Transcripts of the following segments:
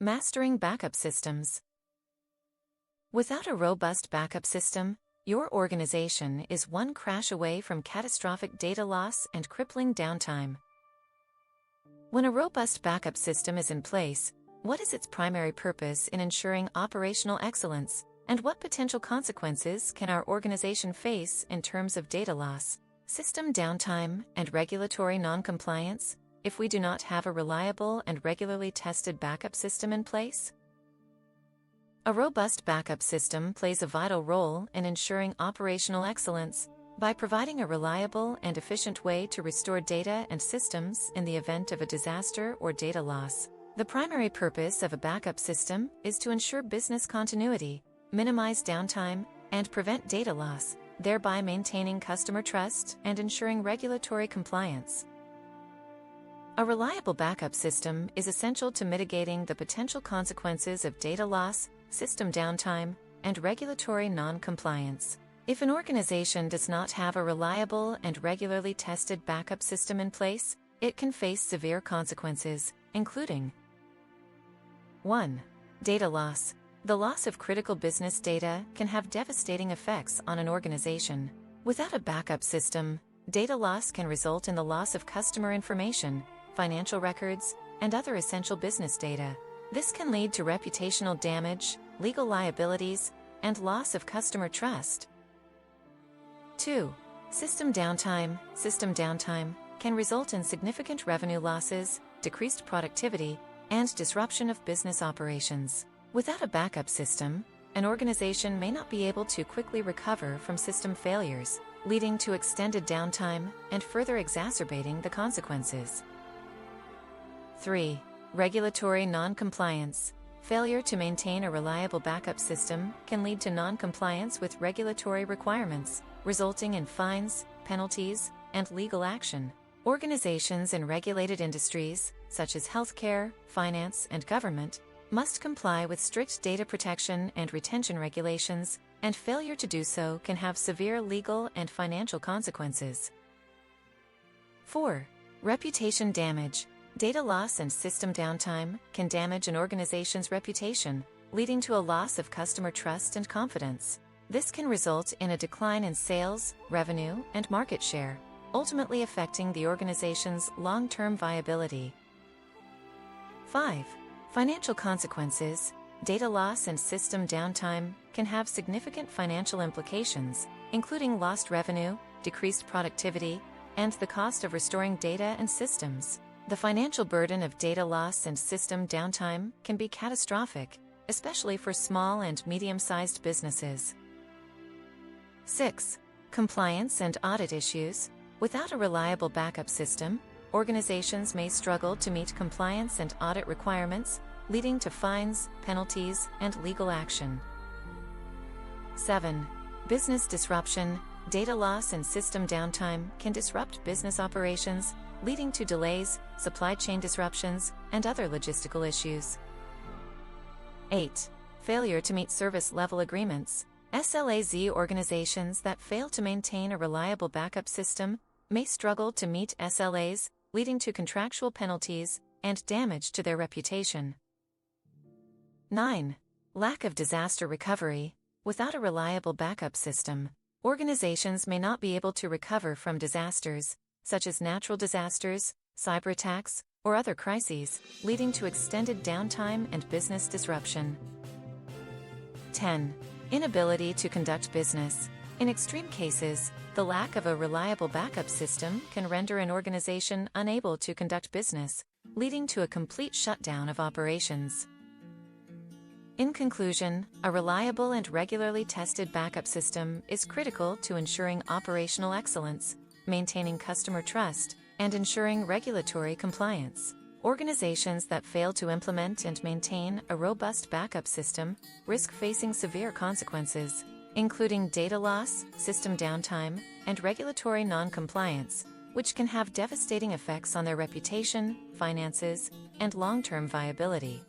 Mastering backup systems. Without a robust backup system, your organization is one crash away from catastrophic data loss and crippling downtime. When a robust backup system is in place, what is its primary purpose in ensuring operational excellence, and what potential consequences can our organization face in terms of data loss, system downtime, and regulatory non-compliance if we do not have a reliable and regularly tested backup system in place? A robust backup system plays a vital role in ensuring operational excellence by providing a reliable and efficient way to restore data and systems in the event of a disaster or data loss. The primary purpose of a backup system is to ensure business continuity, minimize downtime, and prevent data loss, thereby maintaining customer trust and ensuring regulatory compliance. A reliable backup system is essential to mitigating the potential consequences of data loss, system downtime, and regulatory non-compliance. If an organization does not have a reliable and regularly tested backup system in place, it can face severe consequences, including 1. Data loss. The loss of critical business data can have devastating effects on an organization. Without a backup system, data loss can result in the loss of customer information, financial records, and other essential business data. This can lead to reputational damage, legal liabilities, and loss of customer trust. 2. System downtime. System downtime can result in significant revenue losses, decreased productivity, and disruption of business operations. Without a backup system, an organization may not be able to quickly recover from system failures, leading to extended downtime and further exacerbating the consequences. 3. Regulatory non-compliance. Failure to maintain a reliable backup system can lead to non-compliance with regulatory requirements, resulting in fines, penalties, and legal action. Organizations in regulated industries, such as healthcare, finance, and government, must comply with strict data protection and retention regulations, and failure to do so can have severe legal and financial consequences. 4. Reputation damage. Data loss and system downtime can damage an organization's reputation, leading to a loss of customer trust and confidence. This can result in a decline in sales, revenue, and market share, ultimately affecting the organization's long-term viability. 5. Financial consequences. Data loss and system downtime can have significant financial implications, including lost revenue, decreased productivity, and the cost of restoring data and systems. The financial burden of data loss and system downtime can be catastrophic, especially for small and medium-sized businesses. 6. Compliance and audit issues. Without a reliable backup system, organizations may struggle to meet compliance and audit requirements, leading to fines, penalties, and legal action. 7. Business disruption. Data loss and system downtime can disrupt business operations, leading to delays, supply chain disruptions, and other logistical issues. 8. Failure to meet service-level agreements. SLAs. Organizations that fail to maintain a reliable backup system may struggle to meet SLAs, leading to contractual penalties and damage to their reputation. 9. Lack of disaster recovery. Without a reliable backup system, organizations may not be able to recover from disasters, such as natural disasters, cyber attacks, or other crises, leading to extended downtime and business disruption. 10. Inability to conduct business. In extreme cases, the lack of a reliable backup system can render an organization unable to conduct business, leading to a complete shutdown of operations. In conclusion, a reliable and regularly tested backup system is critical to ensuring operational excellence, maintaining customer trust, and ensuring regulatory compliance. Organizations that fail to implement and maintain a robust backup system risk facing severe consequences, including data loss, system downtime, and regulatory non-compliance, which can have devastating effects on their reputation, finances, and long-term viability.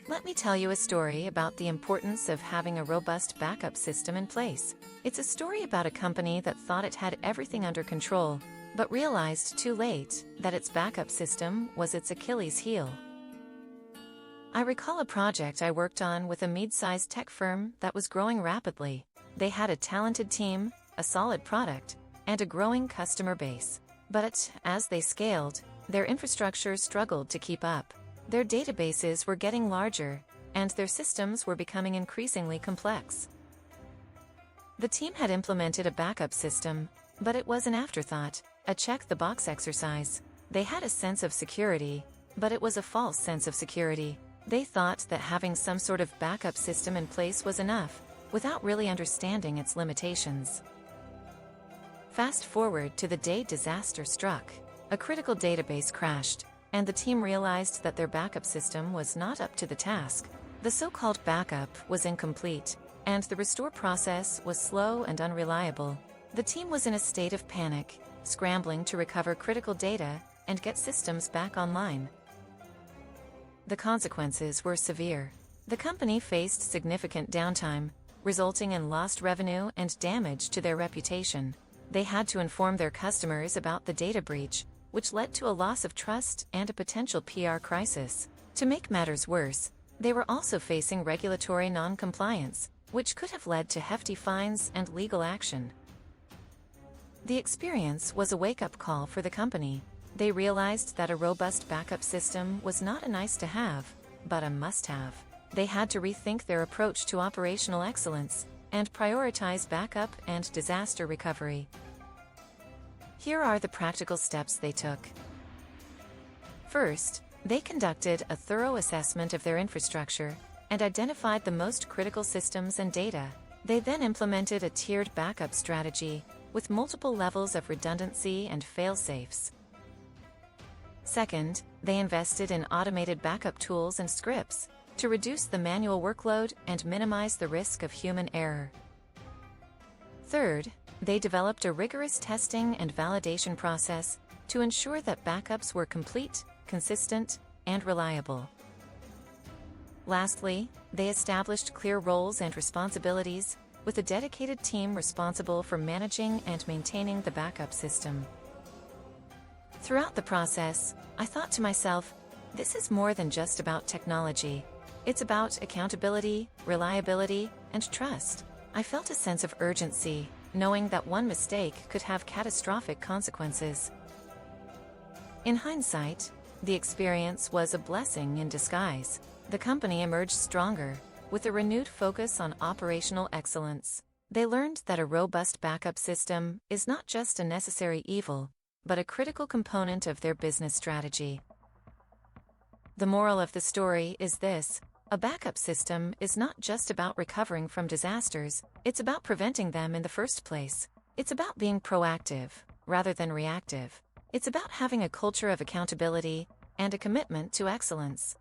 Let me tell you a story about the importance of having a robust backup system in place. It's a story about a company that thought it had everything under control, but realized too late that its backup system was its Achilles heel. I recall a project I worked on with a mid-sized tech firm that was growing rapidly. They had a talented team, a solid product, and a growing customer base. But as they scaled, their infrastructure struggled to keep up. Their databases were getting larger, and their systems were becoming increasingly complex. The team had implemented a backup system, but it was an afterthought, a check-the-box exercise. They had a sense of security, but it was a false sense of security. They thought that having some sort of backup system in place was enough, without really understanding its limitations. Fast forward to the day disaster struck. A critical database crashed, and the team realized that their backup system was not up to the task. The so-called backup was incomplete, and the restore process was slow and unreliable. The team was in a state of panic, scrambling to recover critical data and get systems back online. The consequences were severe. The company faced significant downtime, resulting in lost revenue and damage to their reputation. They had to inform their customers about the data breach, which led to a loss of trust and a potential PR crisis. To make matters worse, they were also facing regulatory non-compliance, which could have led to hefty fines and legal action. The experience was a wake-up call for the company. They realized that a robust backup system was not a nice-to-have, but a must-have. They had to rethink their approach to operational excellence and prioritize backup and disaster recovery. Here are the practical steps they took. First, they conducted a thorough assessment of their infrastructure and identified the most critical systems and data. They then implemented a tiered backup strategy with multiple levels of redundancy and fail-safes. Second, they invested in automated backup tools and scripts to reduce the manual workload and minimize the risk of human error. Third, they developed a rigorous testing and validation process to ensure that backups were complete, consistent, and reliable. Lastly, they established clear roles and responsibilities, with a dedicated team responsible for managing and maintaining the backup system. Throughout the process, I thought to myself, this is more than just about technology. It's about accountability, reliability, and trust. I felt a sense of urgency, knowing that one mistake could have catastrophic consequences. In hindsight, the experience was a blessing in disguise. The company emerged stronger, with a renewed focus on operational excellence. They learned that a robust backup system is not just a necessary evil, but a critical component of their business strategy. The moral of the story is this: a backup system is not just about recovering from disasters, it's about preventing them in the first place. It's about being proactive, rather than reactive. It's about having a culture of accountability and a commitment to excellence.